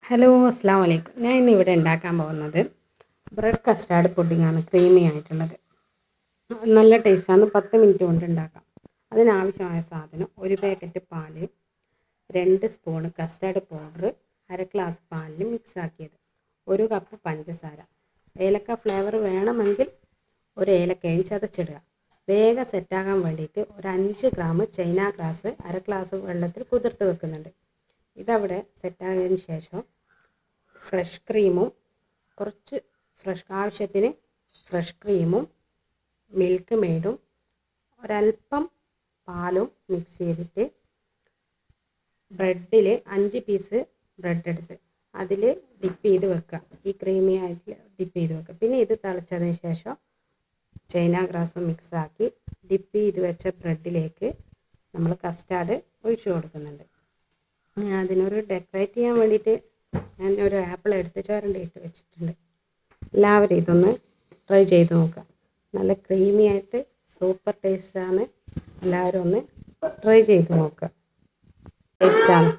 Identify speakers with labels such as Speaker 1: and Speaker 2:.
Speaker 1: Hello അസ്സാം വലൈക്കും. ഞാൻ ഇന്ന് ഇവിടെ ഉണ്ടാക്കാൻ പോകുന്നത് ബ്രെഡ് കസ്റ്റാർഡ് പുഡിങ്ങാണ്. ക്രീമി ആയിട്ടുള്ളത് നല്ല ടേസ്റ്റാണ്. 10 മിനിറ്റ് കൊണ്ട് ഉണ്ടാക്കാം. അതിനാവശ്യമായ സാധനം: ഒരു പാക്കറ്റ് പാല്, 2 സ്പൂണ് കസ്റ്റാർഡ് പൗഡർ, അര ഗ്ലാസ് പാലിൽ മിക്സ് ആക്കിയത്, 1 കപ്പ് പഞ്ചസാര, ഏലക്ക ഫ്ലേവർ വേണമെങ്കിൽ ഒരു ഏലക്കയും ചതച്ചിടുക. വേഗം സെറ്റാകാൻ വേണ്ടിയിട്ട് ഒരു 5 ഗ്രാം ചൈന ഗ്രാസ് അര ഗ്ലാസ് വെള്ളത്തിൽ കുതിർത്ത് വെക്കുന്നുണ്ട്. ഇതവിടെ സെറ്റായതിന് ശേഷം ഫ്രഷ് ക്രീമും ആവശ്യത്തിന് ഫ്രഷ് ക്രീമും മിൽക്ക് മെയ്ഡും ഒരല്പം പാലും മിക്സ് ചെയ്തിട്ട് ബ്രെഡിൽ 5 പീസ് ബ്രെഡ് എടുത്ത് അതിൽ ഡിപ്പ് ചെയ്ത് വെക്കുക. ഈ ക്രീമി ആയിട്ട് ഡിപ്പ് ചെയ്ത് വെക്കുക. പിന്നെ ഇത് തിളച്ചതിന് ശേഷം ചൈന ഗ്രാസും മിക്സാക്കി ഡിപ്പ് ചെയ്ത് വെച്ച ബ്രെഡിലേക്ക് നമ്മൾ കസ്റ്റാർഡ് ഒഴിച്ചു കൊടുക്കുന്നുണ്ട്. അതിനൊരു ഡെക്കറേറ്റ് ചെയ്യാൻ വേണ്ടിയിട്ട് ഞാൻ ഒരു ആപ്പിൾ എടുത്ത് ചുരണ്ടിയിട്ട് വെച്ചിട്ടുണ്ട്. എല്ലാവരും ഇതൊന്ന് ട്രൈ ചെയ്ത് നോക്കുക. നല്ല ക്രീമി ആയിട്ട് സൂപ്പർ ടേസ്റ്റാണ്. എല്ലാവരും ഒന്ന് ട്രൈ ചെയ്ത് നോക്കുക. ടേസ്റ്റാണ്.